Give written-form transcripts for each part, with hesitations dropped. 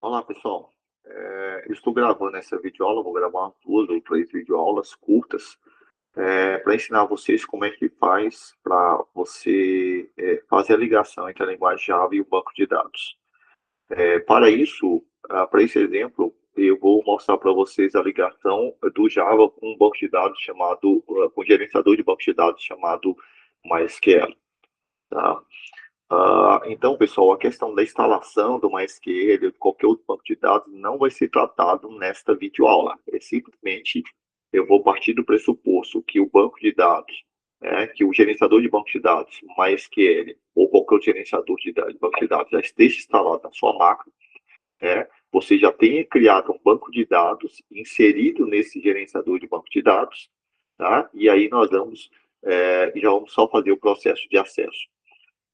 Olá, pessoal. Eu estou gravando essa videoaula, vou gravar 2 ou 3 videoaulas curtas, para ensinar vocês como é que faz para você, fazer a ligação entre a linguagem Java e o banco de dados. Para isso, para esse exemplo, eu vou mostrar para vocês a ligação do Java com um banco de dados chamado, com um gerenciador de banco de dados chamado MySQL, tá? Então, pessoal, a questão da instalação do MySQL ou de qualquer outro banco de dados não vai ser tratado nesta videoaula. É simplesmente eu vou partir do pressuposto que o banco de dados, que o gerenciador de banco de dados, MySQL, ou qualquer outro gerenciador de banco de dados já esteja instalado na sua máquina, você já tenha criado um banco de dados inserido nesse gerenciador de banco de dados, tá? E aí nós vamos, já vamos só fazer o processo de acesso.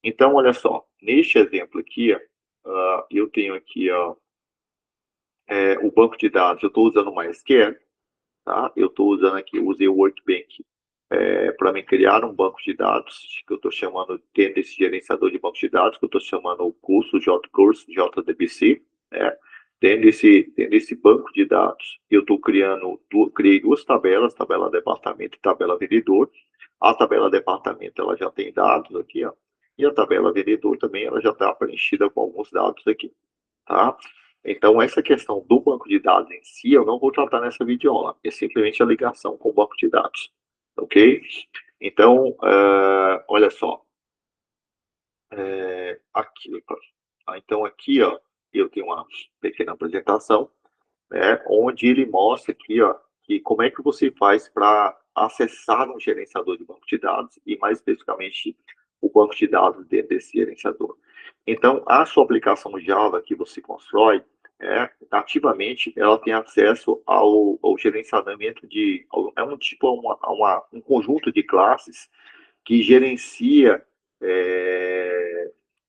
Então, olha só, neste exemplo aqui, eu tenho aqui o banco de dados, eu estou usando o MySQL, tá? Eu estou usando aqui, usei o Workbench para me criar um banco de dados, que eu estou chamando, dentro desse gerenciador de banco de dados, que eu estou chamando o curso JDBC, né? Dentro desse banco de dados, eu estou criei 2 tabelas, tabela departamento e tabela vendedor. A tabela departamento, ela já tem dados aqui, ó, e a tabela vendedor também, ela já está preenchida com alguns dados aqui, tá? Então, essa questão do banco de dados em si, eu não vou tratar nessa videoaula, é simplesmente a ligação com o banco de dados, ok? Então, olha só, aqui, então aqui, ó, eu tenho uma pequena apresentação, né, onde ele mostra aqui, ó, que como é que você faz para acessar um gerenciador de banco de dados e mais especificamente o banco de dados dentro desse gerenciador. Então, a sua aplicação Java que você constrói, nativamente, ela tem acesso ao gerenciamento é um tipo, um conjunto de classes que gerencia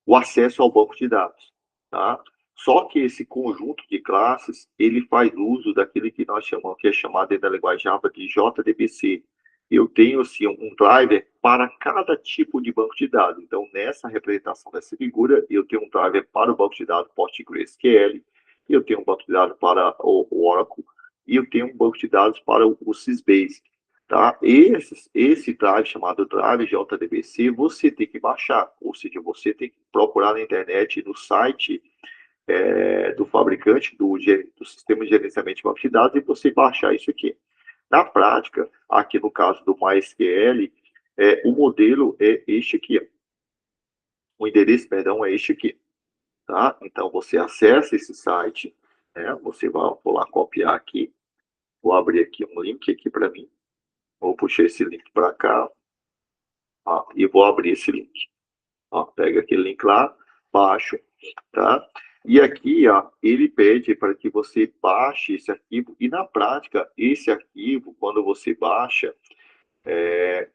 o acesso ao banco de dados, tá? Só que esse conjunto de classes, ele faz uso daquilo que nós chamamos, que é chamado dentro da linguagem Java de JDBC. Eu tenho, assim, um driver para cada tipo de banco de dados. Então, nessa representação dessa figura, eu tenho um driver para o banco de dados PostgreSQL, eu tenho um banco de dados para o Oracle, e eu tenho um banco de dados para o Sysbase. Tá? Esse drive, chamado drive JDBC, você tem que baixar, ou seja, você tem que procurar na internet, no site do fabricante do sistema de gerenciamento de banco de dados, e você baixar isso aqui. Na prática, aqui no caso do MySQL, o modelo é este aqui. O endereço, perdão, é este aqui. Tá? Então, você acessa esse site, vou lá copiar aqui, vou abrir aqui um link aqui para mim, vou puxar esse link para cá, e vou abrir esse link. Pega aquele link lá, baixo, tá? E aqui, ele pede para que você baixe esse arquivo, e na prática, esse arquivo, quando você baixa,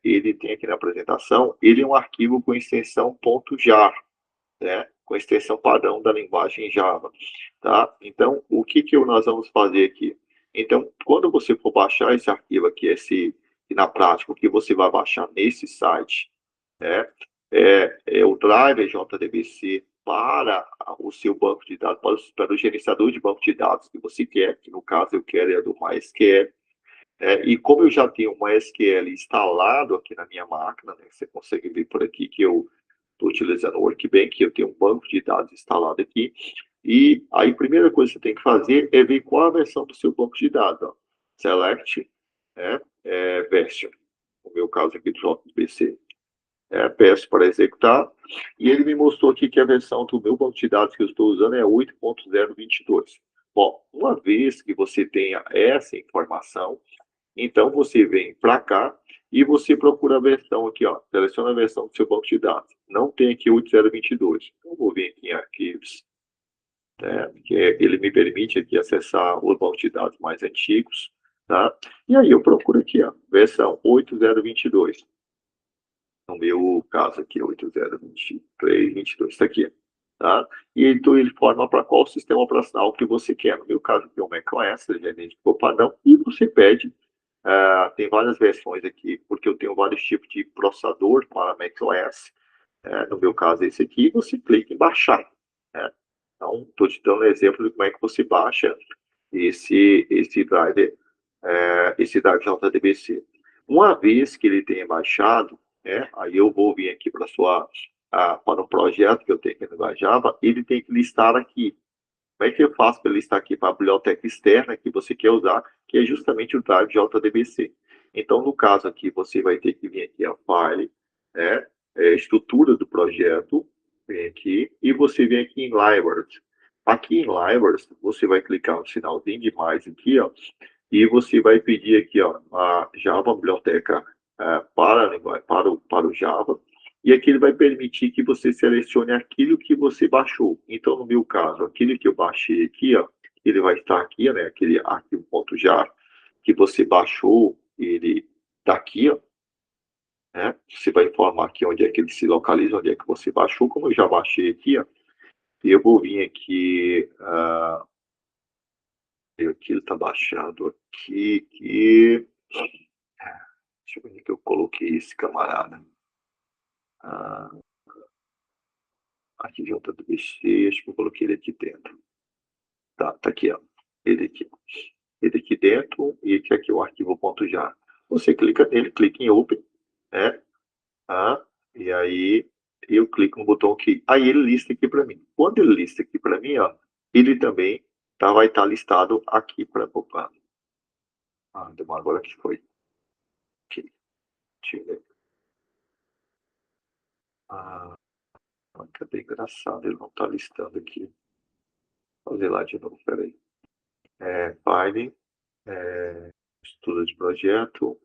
ele tem aqui na apresentação, ele é um arquivo com extensão .jar, né? Com extensão padrão da linguagem Java, tá? Então, o que nós vamos fazer aqui? Então, quando você for baixar esse arquivo aqui, e na prática, o que você vai baixar nesse site, né? É o driver JDBC para o seu banco de dados, para o gerenciador de banco de dados que você quer, que no caso eu quero é do MySQL. E como eu já tenho o MySQL instalado aqui na minha máquina, né, você consegue ver por aqui que eu estou utilizando o Workbench, eu tenho um banco de dados instalado aqui. E aí a primeira coisa que você tem que fazer é ver qual a versão do seu banco de dados. Ó. Select, version, no meu caso aqui do JDBC. Peço para executar, e ele me mostrou aqui que a versão do meu banco de dados que eu estou usando é 8.022. Bom, uma vez que você tenha essa informação, então você vem para cá e você procura a versão aqui, ó, seleciona a versão do seu banco de dados. Não tem aqui 8.022. Então, eu vou vir aqui em arquivos, que ele me permite aqui acessar os bancos de dados mais antigos, tá? E aí eu procuro aqui, ó, versão 8.022. No meu caso aqui, 802322, está aqui. Tá? E então ele forma para qual sistema operacional que você quer. No meu caso aqui é o macOS, ele identificou padrão, e você pede, tem várias versões aqui, porque eu tenho vários tipos de processador para macOS, no meu caso esse aqui, você clica em baixar. Né? Então, estou te dando um exemplo de como é que você baixa esse driver, esse drive JDBC. Uma vez que ele tenha baixado, né, aí eu vou vir aqui para um projeto que eu tenho aqui no Java, ele tem que listar aqui. Como é que eu faço para listar aqui para a biblioteca externa que você quer usar, que é justamente o drive JDBC. Então, no caso aqui, você vai ter que vir aqui a file, né, estrutura do projeto, vem aqui, e você vem aqui em libraries. Aqui em libraries, você vai clicar no sinalzinho de mais aqui, ó, e você vai pedir aqui, ó, a Java biblioteca para o Java, e aqui ele vai permitir que você selecione aquilo que você baixou. Então, no meu caso, aquele que eu baixei aqui, ó, ele vai estar aqui, né, aquele arquivo.jar que você baixou, ele está aqui, ó, né, você vai informar aqui onde é que ele se localiza, onde é que você baixou, como eu já baixei aqui, ó, e eu vou vir aqui, aqui ele está baixado aqui, deixa eu ver onde que eu coloquei esse camarada. Aqui de outra BC, acho que eu coloquei ele aqui dentro. Tá aqui, ó. Ele aqui. Ele aqui dentro e aqui o arquivo.jar. Você clica nele, clica em Open, né? E aí eu clico no botão aqui. Aí ele lista aqui para mim. Quando ele lista aqui para mim, ó, ele também vai estar listado aqui para o demora agora que foi. Aqui. Deixa eu ver. Cadê? Engraçado, ele não está listando aqui. Vou fazer lá de novo, peraí. File, estudo de projeto,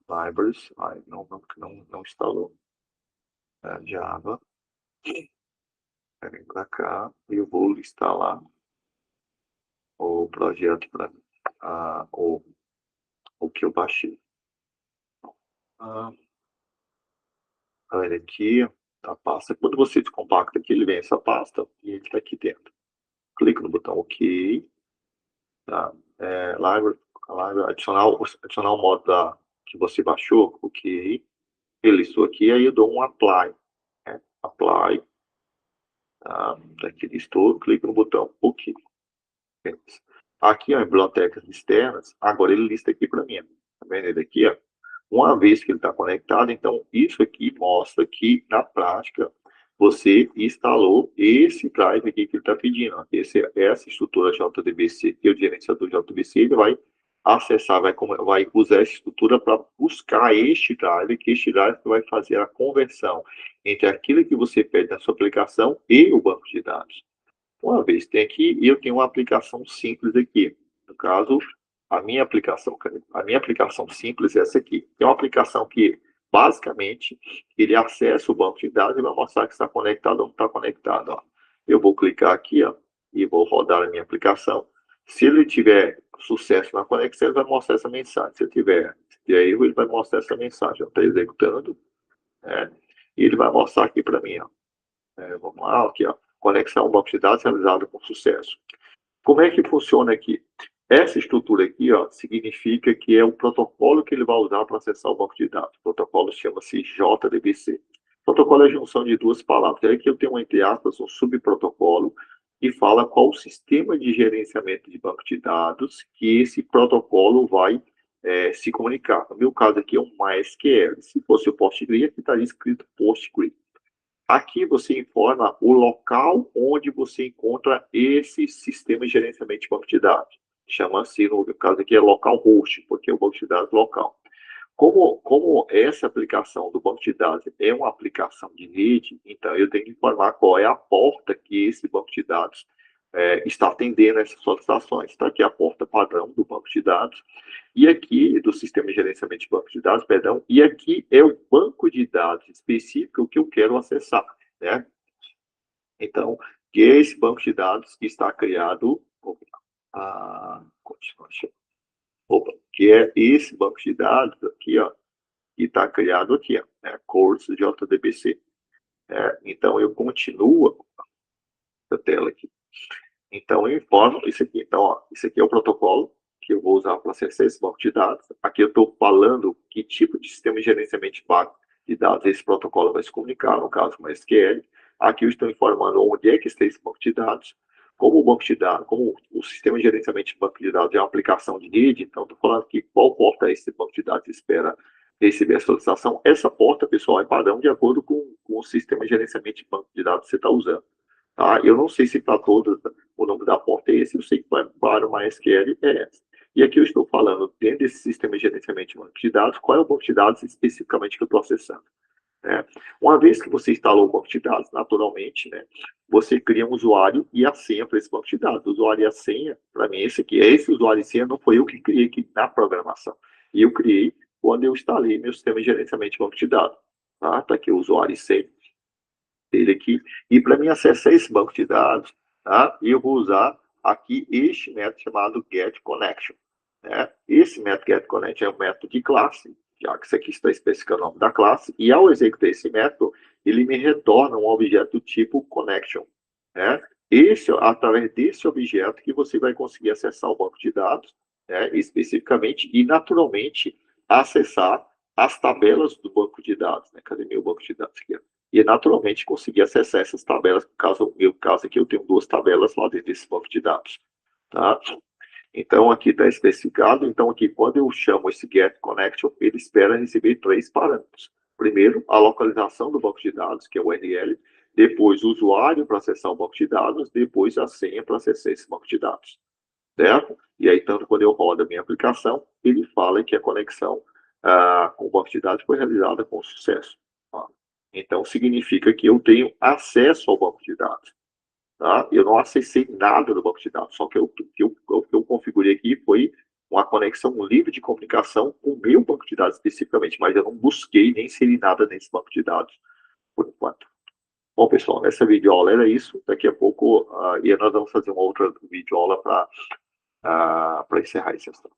libraries, não instalou. Java, vem para cá e eu vou instalar o projeto para o que eu baixei. Olha aqui, a pasta. Quando você descompacta aqui, ele vem essa pasta e ele está aqui dentro. Clica no botão OK. Tá? Library, adicionar o modo que você baixou, OK. Ele listou aqui, aí eu dou um Apply. Né? Apply. Tá? Aqui listou, clico no botão OK. Aqui, ó, em bibliotecas externas, agora ele lista aqui para mim. Tá vendo ele aqui, ó? Uma vez que ele está conectado, então isso aqui mostra que, na prática, você instalou esse drive aqui que ele está pedindo. Ó. Essa estrutura JDBC, que é o gerenciador JDBC, ele vai acessar, vai usar essa estrutura para buscar este drive, que este drive vai fazer a conversão entre aquilo que você pede na sua aplicação e o banco de dados. Uma vez tem aqui, eu tenho uma aplicação simples aqui. No caso, a minha aplicação simples é essa aqui. É uma aplicação que, basicamente, ele acessa o banco de dados e vai mostrar que está conectado ou não está conectado. Ó. Eu vou clicar aqui, ó, e vou rodar a minha aplicação. Se ele tiver sucesso na conexão, ele vai mostrar essa mensagem. Se tiver erro, ele vai mostrar essa mensagem. Está executando. E ele vai mostrar aqui para mim. Ó. Vamos lá, aqui, ó. Conexão banco de dados realizada com sucesso. Como é que funciona aqui? Essa estrutura aqui, ó, significa que é o protocolo que ele vai usar para acessar o banco de dados. O protocolo chama-se JDBC. O protocolo é a junção de duas palavras. É aqui eu tenho, entre aspas, um subprotocolo que fala qual o sistema de gerenciamento de banco de dados que esse protocolo vai se comunicar. No meu caso aqui é um MySQL. Se fosse o PostgreSQL, aqui estaria escrito PostgreSQL. Aqui você informa o local onde você encontra esse sistema de gerenciamento de banco de dados. Chama-se, no caso aqui, é localhost, porque é o banco de dados local. Como essa aplicação do banco de dados é uma aplicação de rede, então eu tenho que informar qual é a porta que esse banco de dados está atendendo essas solicitações. Está aqui a porta padrão do banco de dados, e aqui, do sistema de gerenciamento de banco de dados, perdão, e aqui é o banco de dados específico que eu quero acessar, né? Então, que é esse banco de dados que está criado, que é esse banco de dados aqui, ó, que está criado aqui, ó, né? Curso de JDBC. Então, eu continuo a tela aqui. Então, eu informo isso aqui. Então, ó, isso aqui é o protocolo que eu vou usar para acessar esse banco de dados. Aqui eu estou falando que tipo de sistema de gerenciamento de banco de dados esse protocolo vai se comunicar, no caso, com SQL. Aqui eu estou informando onde é que está esse banco de dados. Como o banco de dados, como o sistema de gerenciamento de banco de dados é uma aplicação de rede, então estou falando que qual porta esse banco de dados espera receber a solicitação. Essa porta, pessoal, é padrão de acordo com o sistema de gerenciamento de banco de dados que você está usando. Tá? Eu não sei se para todas o nome da porta é esse, eu sei que para o MySQL é essa. E aqui eu estou falando, dentro desse sistema de gerenciamento de banco de dados, qual é o banco de dados especificamente que eu estou acessando. Né? Uma vez que você instalou o banco de dados, naturalmente, né, você cria um usuário e a senha para esse banco de dados. O usuário e a senha, para mim, esse aqui, esse usuário e senha não foi eu que criei aqui na programação. E eu criei quando eu instalei meu sistema de gerenciamento de banco de dados. Tá? Tá aqui o usuário e senha dele aqui. E para mim acessar esse banco de dados, tá? Eu vou usar aqui este método chamado getConnection. Né? Esse método getConnection é um método de classe, já que isso aqui está especificando o nome da classe, e ao executar esse método, ele me retorna um objeto do tipo connection. Né? Através desse objeto que você vai conseguir acessar o banco de dados, né, especificamente, e naturalmente acessar as tabelas do banco de dados. Né? Cadê meu banco de dados aqui? E naturalmente conseguir acessar essas tabelas, no caso, no meu caso aqui, eu tenho duas tabelas lá dentro desse banco de dados. Tá? Então, aqui está especificado. Então, aqui, quando eu chamo esse getConnection, ele espera receber três parâmetros. Primeiro, a localização do banco de dados, que é o URL. Depois, o usuário para acessar o banco de dados. Depois, a senha para acessar esse banco de dados. Certo? E aí, tanto quando eu rodo a minha aplicação, ele fala que a conexão com o banco de dados foi realizada com sucesso. Tá? Então, significa que eu tenho acesso ao banco de dados. Tá? Eu não acessei nada do banco de dados, só que o que eu configurei aqui foi uma conexão livre de comunicação com o meu banco de dados especificamente, mas eu não busquei nem inseri nada nesse banco de dados, por enquanto. Bom, pessoal, nessa videoaula era isso. Daqui a pouco nós vamos fazer uma outra videoaula para encerrar esse assunto.